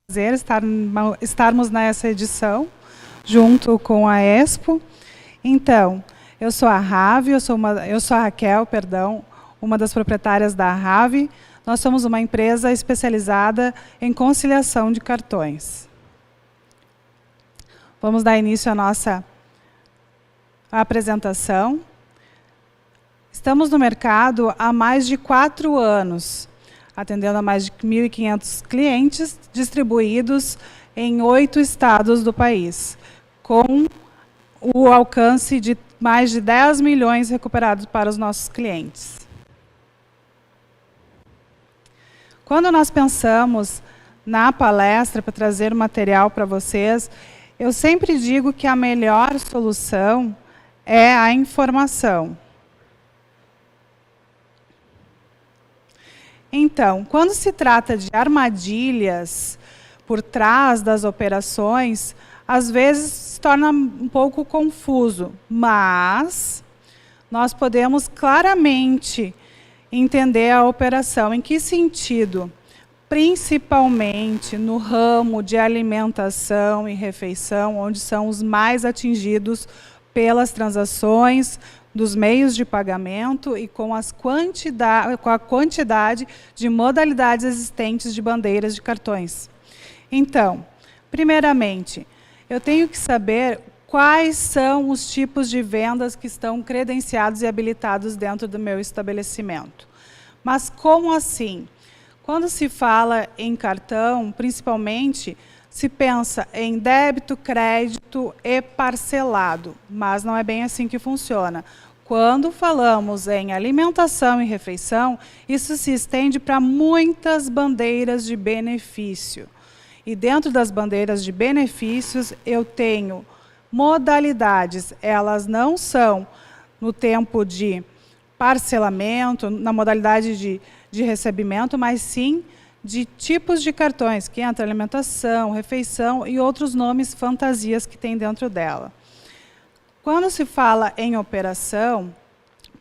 prazer estarmos nessa edição, junto com a Expo. Então, eu sou a Rave, eu sou a Raquel, perdão, uma das proprietárias da Rave. Nós somos uma empresa especializada em conciliação de cartões. Vamos dar início à nossa apresentação. Estamos no mercado há mais de 4 anos, atendendo a mais de 1.500 clientes, distribuídos em 8 estados do país, com o alcance de mais de 10 milhões recuperados para os nossos clientes. Quando nós pensamos na palestra para trazer material para vocês, eu sempre digo que a melhor solução é a informação. Então, quando se trata de armadilhas por trás das operações, às vezes se torna um pouco confuso, mas nós podemos claramente entender a operação. Em que sentido? Principalmente no ramo de alimentação e refeição, onde são os mais atingidos pelas transações dos meios de pagamento e com a quantidade de modalidades existentes de bandeiras de cartões. Então, primeiramente, eu tenho que saber quais são os tipos de vendas que estão credenciados e habilitados dentro do meu estabelecimento. Mas como assim? Quando se fala em cartão, principalmente, se pensa em débito, crédito e parcelado, mas não é bem assim que funciona. Quando falamos em alimentação e refeição, isso se estende para muitas bandeiras de benefício. E dentro das bandeiras de benefícios, eu tenho modalidades. Elas não são no tempo de parcelamento, na modalidade de recebimento, mas sim de tipos de cartões, que entra alimentação, refeição e outros nomes fantasias que tem dentro dela. Quando se fala em operação,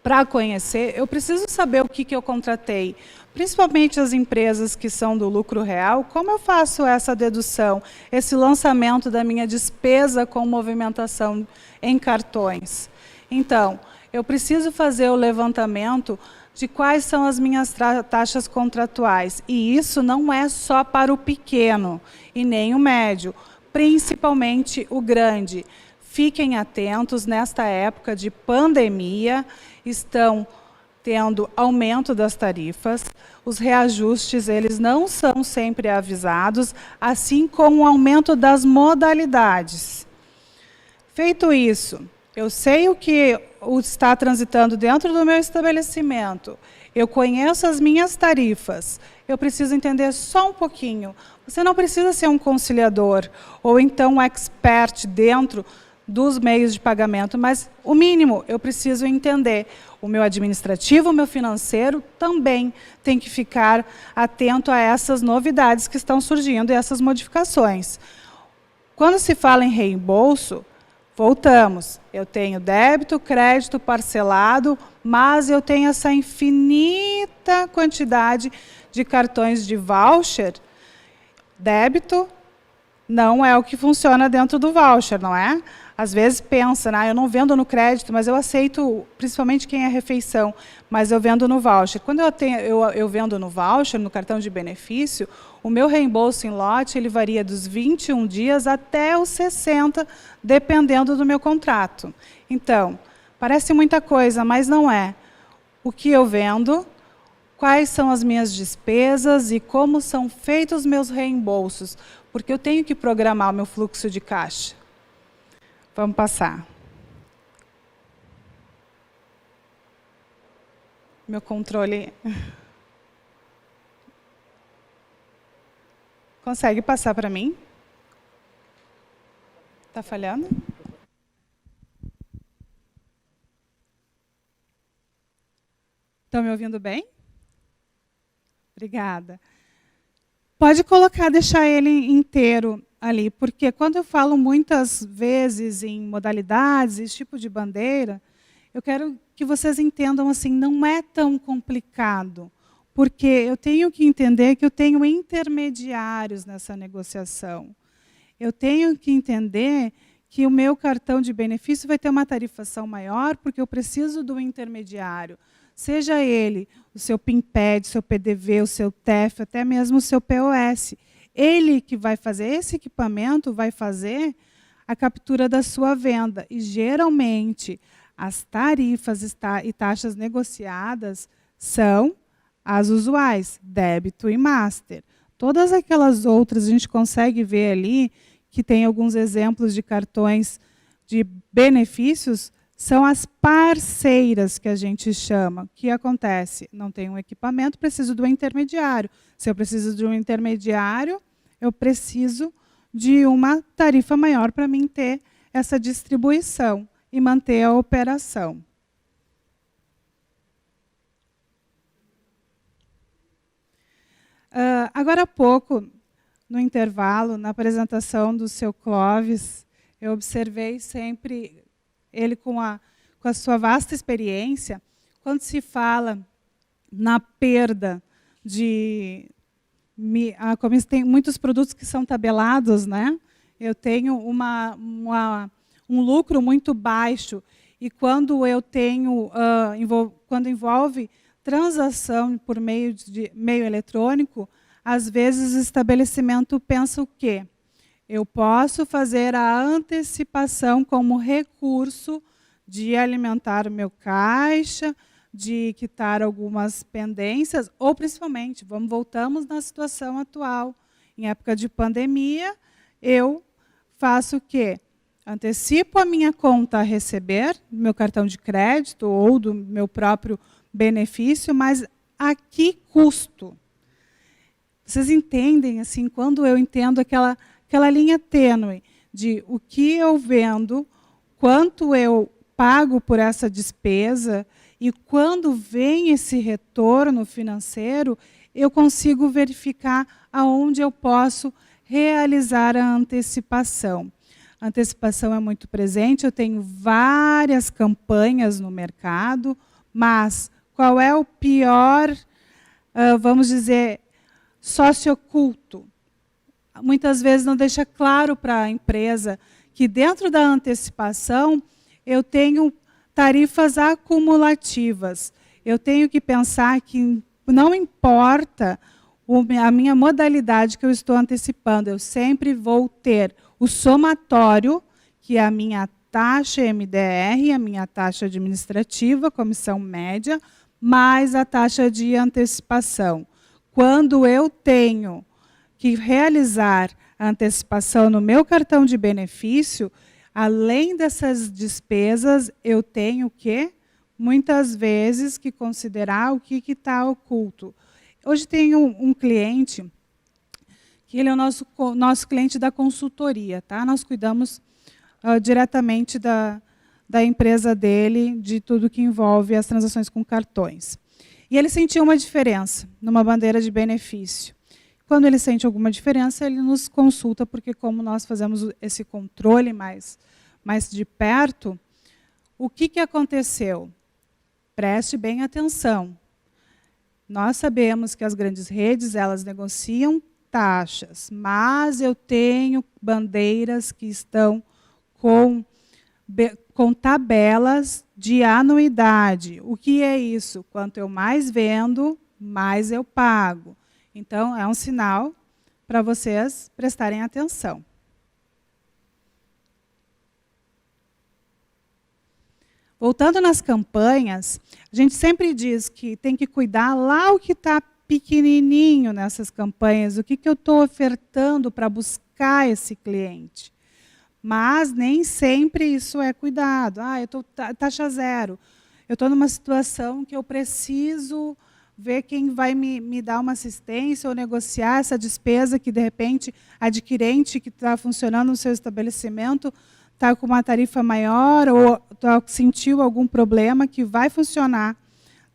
para conhecer, eu preciso saber o que eu contratei. Principalmente as empresas que são do lucro real, como eu faço essa dedução, esse lançamento da minha despesa com movimentação em cartões? Então, eu preciso fazer o levantamento de quais são as minhas taxas contratuais. E isso não é só para o pequeno e nem o médio, principalmente o grande. Fiquem atentos, nesta época de pandemia, estão tendo aumento das tarifas, os reajustes eles não são sempre avisados, assim como o aumento das modalidades. Feito isso, eu sei o que está transitando dentro do meu estabelecimento, eu conheço as minhas tarifas, eu preciso entender só um pouquinho. Você não precisa ser um conciliador ou então um expert dentro dos meios de pagamento, mas o mínimo eu preciso entender. O meu administrativo, o meu financeiro também tem que ficar atento a essas novidades que estão surgindo e essas modificações. Quando se fala em reembolso, voltamos. Eu tenho débito, crédito, parcelado, mas eu tenho essa infinita quantidade de cartões de voucher. Débito não é o que funciona dentro do voucher, não é? Às vezes pensa, eu não vendo no crédito, mas eu aceito, principalmente quem é refeição, mas eu vendo no voucher. Quando eu vendo no voucher, no cartão de benefício, o meu reembolso em lote ele varia dos 21 dias até os 60, dependendo do meu contrato. Então, parece muita coisa, mas não é. O que eu vendo, quais são as minhas despesas e como são feitos os meus reembolsos, porque eu tenho que programar o meu fluxo de caixa. Vamos passar. Meu controle... Consegue passar para mim? Está falhando? Estão me ouvindo bem? Obrigada. Pode colocar, deixar ele inteiro ali, porque quando eu falo muitas vezes em modalidades, esse tipo de bandeira, eu quero que vocês entendam assim, não é tão complicado. Porque eu tenho que entender que eu tenho intermediários nessa negociação. Eu tenho que entender que o meu cartão de benefício vai ter uma tarifação maior, porque eu preciso do intermediário. Seja ele o seu PINPED, o seu PDV, o seu TEF, até mesmo o seu POS. Ele que vai fazer, esse equipamento vai fazer a captura da sua venda. E, geralmente, as tarifas e taxas negociadas são as usuais, débito e master. Todas aquelas outras, a gente consegue ver ali, que tem alguns exemplos de cartões de benefícios, são as parceiras que a gente chama. O que acontece? Não tenho um equipamento, preciso do intermediário. Se eu preciso de um intermediário, eu preciso de uma tarifa maior para mim ter essa distribuição e manter a operação. Agora há pouco, no intervalo, na apresentação do seu Clóvis, eu observei sempre ele com a sua vasta experiência, quando se fala na perda de... Como tem muitos produtos que são tabelados, né? Eu tenho um lucro muito baixo, e quando eu tenho, quando envolve transação por meio eletrônico, às vezes o estabelecimento pensa o quê? Eu posso fazer a antecipação como recurso de alimentar o meu caixa, de quitar algumas pendências, ou principalmente, voltamos na situação atual. Em época de pandemia, eu faço o quê? Antecipo a minha conta a receber, do meu cartão de crédito ou do meu próprio benefício, mas a que custo? Vocês entendem, assim, quando eu entendo aquela linha tênue de o que eu vendo, quanto eu pago por essa despesa, e quando vem esse retorno financeiro, eu consigo verificar aonde eu posso realizar a antecipação. A antecipação é muito presente, eu tenho várias campanhas no mercado, mas qual é o pior, vamos dizer, sócio oculto? Muitas vezes não deixa claro para a empresa que dentro da antecipação eu tenho tarifas acumulativas. Eu tenho que pensar que não importa a minha modalidade que eu estou antecipando, eu sempre vou ter o somatório, que é a minha taxa MDR, a minha taxa administrativa, comissão média, mais a taxa de antecipação. Quando eu tenho que realizar a antecipação no meu cartão de benefício, além dessas despesas, eu tenho que, muitas vezes, que considerar o que está oculto. Hoje tem um cliente, que ele é o nosso cliente da consultoria. Tá? Nós cuidamos diretamente da empresa dele, de tudo que envolve as transações com cartões. E ele sentiu uma diferença numa bandeira de benefício. Quando ele sente alguma diferença, ele nos consulta, porque como nós fazemos esse controle mais de perto, o que aconteceu? Preste bem atenção. Nós sabemos que as grandes redes, elas negociam taxas, mas eu tenho bandeiras que estão com tabelas de anuidade. O que é isso? Quanto eu mais vendo, mais eu pago. Então, é um sinal para vocês prestarem atenção. Voltando nas campanhas, a gente sempre diz que tem que cuidar lá o que está pequenininho nessas campanhas, o que eu estou ofertando para buscar esse cliente. Mas nem sempre isso é cuidado. Eu estou taxa zero. Eu estou numa situação que eu preciso ver quem vai me dar uma assistência ou negociar essa despesa que, de repente, adquirente que está funcionando no seu estabelecimento está com uma tarifa maior ou sentiu algum problema que vai funcionar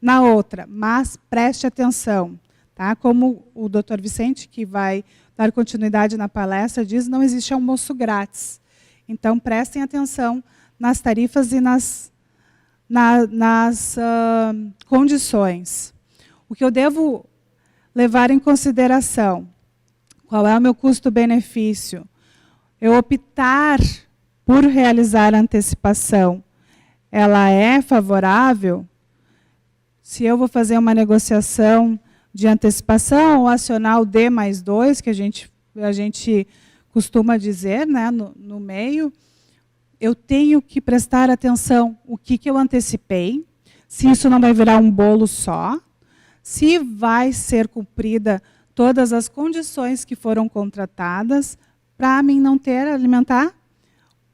na outra. Mas preste atenção. Tá? Como o Dr. Vicente, que vai dar continuidade na palestra, diz, não existe almoço grátis. Então, prestem atenção nas tarifas e nas condições. O que eu devo levar em consideração qual é o meu custo-benefício, eu optar por realizar a antecipação, ela é favorável? Se eu vou fazer uma negociação de antecipação, o acional D+2, que a gente costuma dizer, né, no meio, eu tenho que prestar atenção o que eu antecipei, se isso não vai virar um bolo só, se vai ser cumprida todas as condições que foram contratadas, para mim não alimentar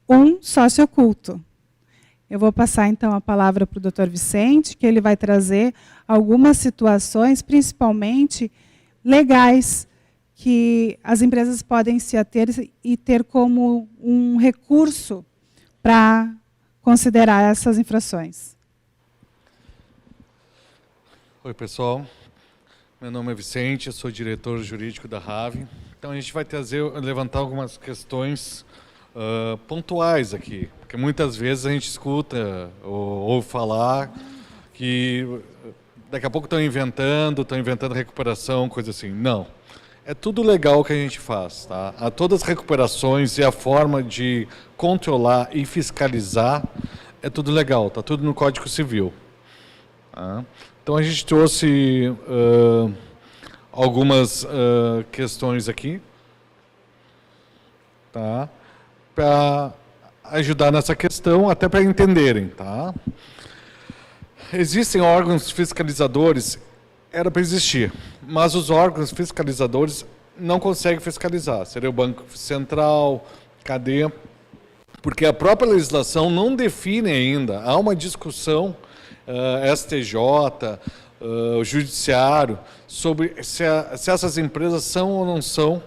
um sócio oculto. Eu vou passar, então, a palavra para o Dr. Vicente, que ele vai trazer algumas situações, principalmente legais, que as empresas podem se ater e ter como um recurso para considerar essas infrações. Oi, pessoal. Meu nome é Vicente, eu sou diretor jurídico da RAV. Então, a gente vai levantar algumas questões pontuais aqui, porque muitas vezes a gente escuta ou ouve falar que daqui a pouco estão inventando recuperação, coisa assim. Não. É tudo legal que a gente faz, tá? Todas as recuperações e a forma de controlar e fiscalizar é tudo legal, tá tudo no Código Civil. Tá? Então a gente trouxe algumas questões aqui, tá? Para ajudar nessa questão, até para entenderem, tá? Existem órgãos fiscalizadores, era para existir, mas os órgãos fiscalizadores não conseguem fiscalizar. Seria o Banco Central, cadê? Porque a própria legislação não define ainda. Há uma discussão, STJ, o Judiciário, sobre se essas empresas são ou não são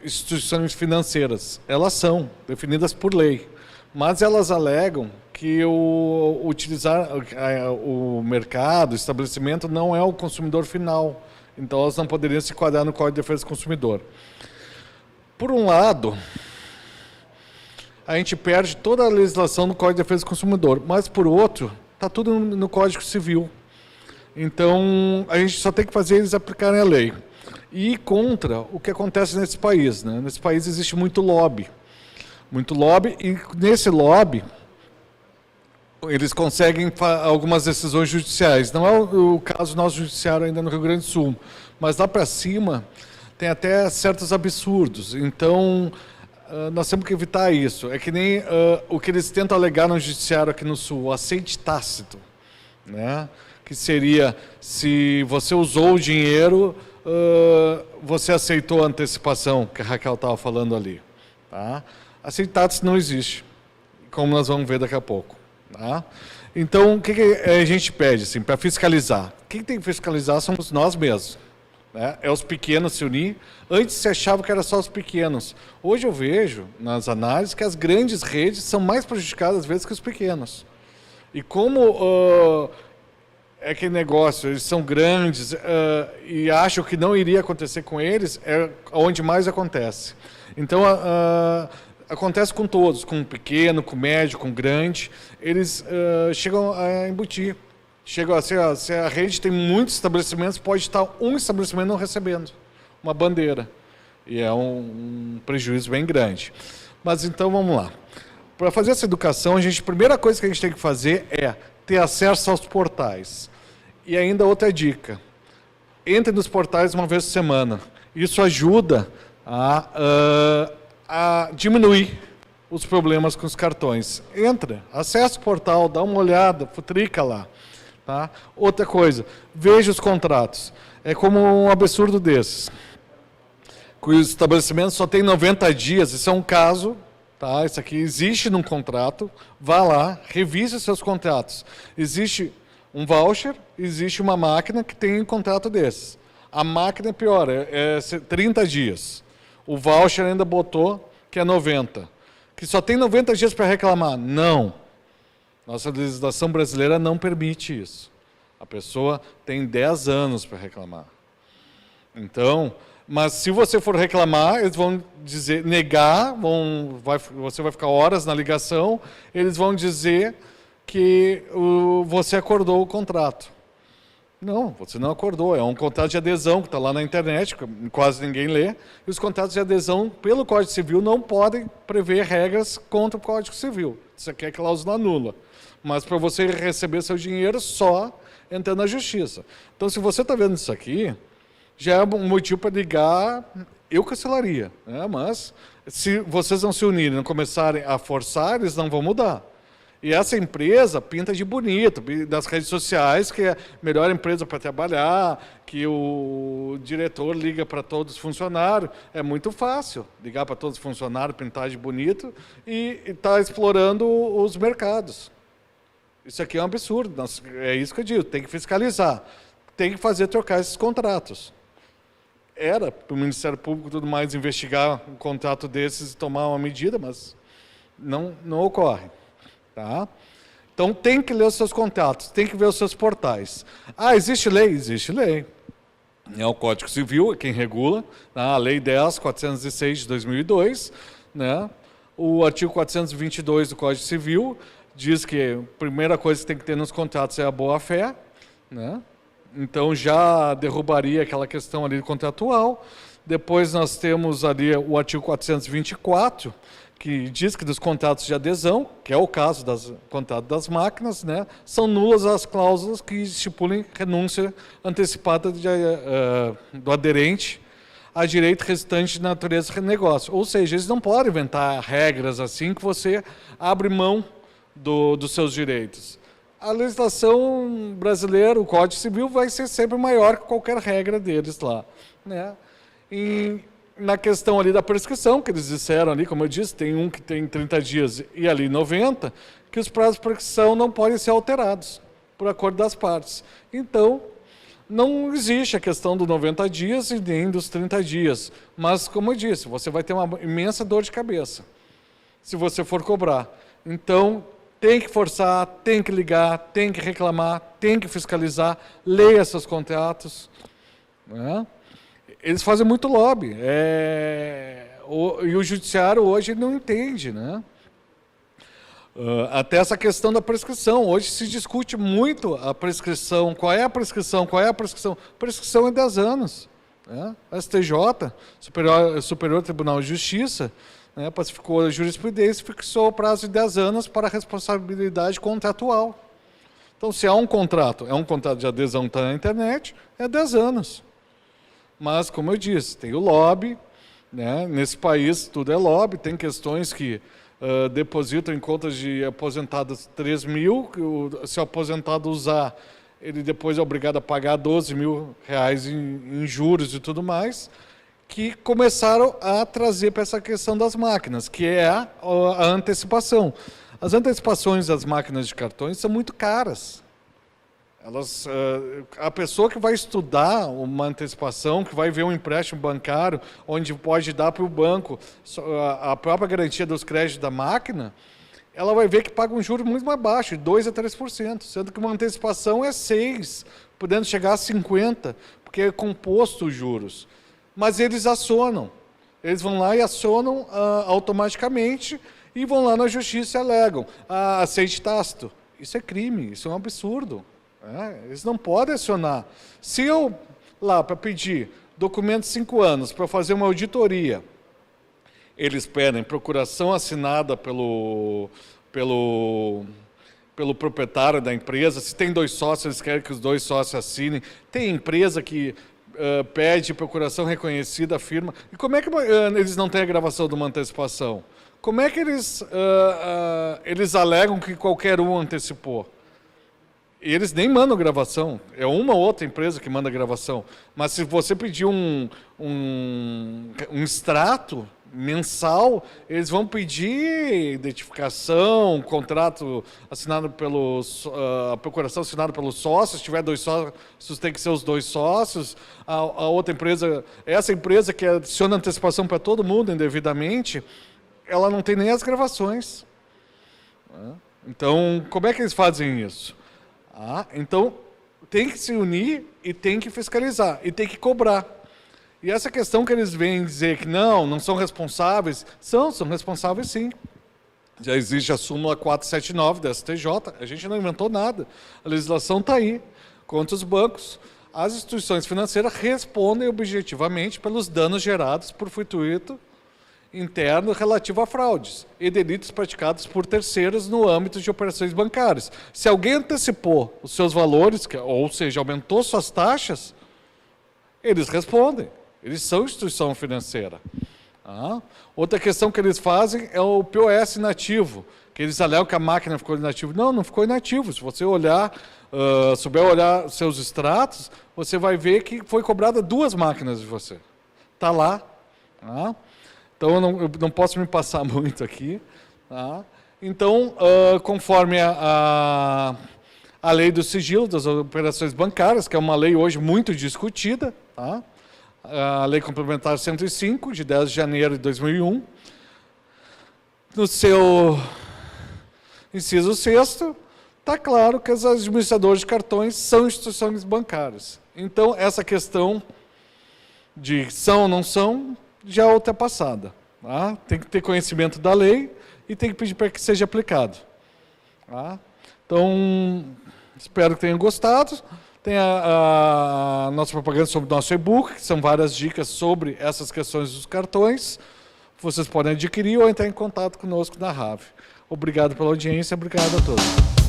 instituições financeiras. Elas são definidas por lei, mas elas alegam que utilizar o mercado, o estabelecimento, não é o consumidor final. Então, elas não poderiam se enquadrar no Código de Defesa do Consumidor. Por um lado, a gente perde toda a legislação do Código de Defesa do Consumidor, mas, por outro, está tudo no Código Civil. Então, a gente só tem que fazer eles aplicarem a lei. E contra o que acontece nesse país, né? Nesse país existe muito lobby, e nesse lobby eles conseguem algumas decisões judiciais. Não é o caso nosso judiciário ainda no Rio Grande do Sul, mas lá para cima tem até certos absurdos. Então, nós temos que evitar isso. É que nem o que eles tentam alegar no judiciário aqui no Sul, o aceite tácito, né? Que seria, se você usou o dinheiro, você aceitou a antecipação, que a Raquel estava falando ali. Tá? Aceite tácito não existe, como nós vamos ver daqui a pouco. Tá? Então, o que a gente pede assim, para fiscalizar? Quem tem que fiscalizar somos nós mesmos. Né? É os pequenos se unir. Antes se achava que era só os pequenos. Hoje eu vejo, nas análises, que as grandes redes são mais prejudicadas, às vezes, que os pequenos. E como é aquele negócio, eles são grandes e acham que não iria acontecer com eles, é onde mais acontece. Então, acontece com todos, com o pequeno, com o médio, com o grande, eles chegam a embutir. Chegam a ser, se a rede tem muitos estabelecimentos, pode estar um estabelecimento não recebendo uma bandeira. E é um prejuízo bem grande. Mas então, vamos lá. Para fazer essa educação, a primeira coisa que a gente tem que fazer é ter acesso aos portais. E ainda outra dica, entre nos portais uma vez por semana. Isso ajuda a diminuir os problemas com os cartões. Entra, acessa o portal, dá uma olhada, futrica lá. Tá? Outra coisa, veja os contratos. É como um absurdo desses. Que os estabelecimentos só têm 90 dias, isso é um caso, tá? Isso aqui existe num contrato, vá lá, revise os seus contratos. Existe um voucher, existe uma máquina que tem um contrato desses. A máquina é pior, é 30 dias. O voucher ainda botou que é 90. Que só tem 90 dias para reclamar. Não. Nossa legislação brasileira não permite isso. A pessoa tem 10 anos para reclamar. Então, mas se você for reclamar, eles vão dizer, negar, você vai ficar horas na ligação, eles vão dizer que você acordou o contrato. Não, você não acordou. É um contrato de adesão que está lá na internet, que quase ninguém lê. E os contratos de adesão, pelo Código Civil, não podem prever regras contra o Código Civil. Isso aqui é cláusula nula. Mas para você receber seu dinheiro, só entrando na justiça. Então, se você está vendo isso aqui, já é um motivo para ligar, eu cancelaria. Né? Mas, se vocês não se unirem, não começarem a forçar, eles não vão mudar. E essa empresa pinta de bonito, das redes sociais, que é a melhor empresa para trabalhar, que o diretor liga para todos os funcionários. É muito fácil ligar para todos os funcionários, pintar de bonito e está explorando os mercados. Isso aqui é um absurdo. É isso que eu digo, tem que fiscalizar. Tem que fazer trocar esses contratos. Era para o Ministério Público e tudo mais investigar um contrato desses e tomar uma medida, mas não ocorre. Tá? Então, tem que ler os seus contratos, tem que ver os seus portais. Ah, existe lei? Existe lei. É o Código Civil, é quem regula, tá? A Lei 10.406 de 2002, né? O artigo 422 do Código Civil diz que a primeira coisa que tem que ter nos contratos é a boa-fé, né? Então, já derrubaria aquela questão ali contratual. Depois, nós temos ali o artigo 424, que diz que dos contratos de adesão, que é o caso dos contratos das máquinas, né, são nulas as cláusulas que estipulem renúncia antecipada do aderente a direito restante de natureza de negócio. Ou seja, eles não podem inventar regras assim que você abre mão dos seus direitos. A legislação brasileira, o Código Civil, vai ser sempre maior que qualquer regra deles lá. Né? Na questão ali da prescrição, que eles disseram ali, como eu disse, tem um que tem 30 dias e ali 90, que os prazos de prescrição não podem ser alterados, por acordo das partes. Então, não existe a questão dos 90 dias e nem dos 30 dias. Mas, como eu disse, você vai ter uma imensa dor de cabeça, se você for cobrar. Então, tem que forçar, tem que ligar, tem que reclamar, tem que fiscalizar, leia seus contratos, né? Eles fazem muito lobby. E o judiciário hoje não entende, né? Até essa questão da prescrição. Hoje se discute muito a prescrição. Qual é a prescrição? Qual é a prescrição? Prescrição é 10 anos. Né? STJ, Superior Tribunal de Justiça, né, pacificou a jurisprudência e fixou o prazo de 10 anos para a responsabilidade contratual. Então, se há um contrato, é um contrato de adesão que está na internet, é 10 anos. Mas, como eu disse, tem o lobby, né? Nesse país tudo é lobby, tem questões que depositam em contas de aposentados 3 mil, que se o aposentado usar, ele depois é obrigado a pagar 12 mil reais em juros e tudo mais, que começaram a trazer para essa questão das máquinas, que é a antecipação. As antecipações das máquinas de cartões são muito caras. A pessoa que vai estudar uma antecipação, que vai ver um empréstimo bancário, onde pode dar para o banco a própria garantia dos créditos da máquina, ela vai ver que paga um juro muito mais baixo, de 2% a 3%, sendo que uma antecipação é 6%, podendo chegar a 50%, porque é composto os juros. Mas eles acionam. Eles vão lá e acionam automaticamente e vão lá na justiça e alegam. Aceite tácito. Isso é crime, isso é um absurdo. Eles não podem acionar. Se eu, lá, para pedir documentos 5 anos, para fazer uma auditoria, eles pedem procuração assinada pelo proprietário da empresa. Se tem 2 sócios, eles querem que os 2 sócios assinem. Tem empresa que pede procuração reconhecida, firma. E como é que eles não têm a gravação de uma antecipação? Como é que eles alegam que qualquer um antecipou? E eles nem mandam gravação, é uma ou outra empresa que manda gravação. Mas se você pedir um extrato mensal, eles vão pedir identificação, contrato assinado a procuração assinada pelos sócios. Se tiver 2 sócios, tem que ser os 2 sócios. A outra empresa, essa empresa que adiciona antecipação para todo mundo indevidamente, ela não tem nem as gravações. Então, como é que eles fazem isso? Então, tem que se unir e tem que fiscalizar, e tem que cobrar. E essa questão que eles vêm dizer que não são responsáveis, são responsáveis sim. Já existe a súmula 479 da STJ, a gente não inventou nada, a legislação está aí. contra os bancos, as instituições financeiras respondem objetivamente pelos danos gerados por fortuito interno relativo a fraudes e delitos praticados por terceiros no âmbito de operações bancárias. Se alguém antecipou os seus valores, ou seja, aumentou suas taxas, eles respondem. Eles são instituição financeira. Outra questão que eles fazem é o POS inativo, que eles alegam que a máquina ficou inativa. Não, não ficou inativo. Se você olhar, souber olhar seus extratos, você vai ver que foi cobrada 2 máquinas de você. Está lá. Então, eu não posso me passar muito aqui. Então, conforme a lei do sigilo das operações bancárias, que é uma lei hoje muito discutida, a Lei Complementar 105, de 10 de janeiro de 2001, no seu inciso 6º, está claro que os administradores de cartões são instituições bancárias. Então, essa questão de são ou não são, já é ultrapassada. Tem que ter conhecimento da lei e tem que pedir para que seja aplicado. Então, espero que tenham gostado. Tem a nossa propaganda sobre o nosso e-book, que são várias dicas sobre essas questões dos cartões. Vocês podem adquirir ou entrar em contato conosco na RAV. Obrigado pela audiência, obrigado a todos.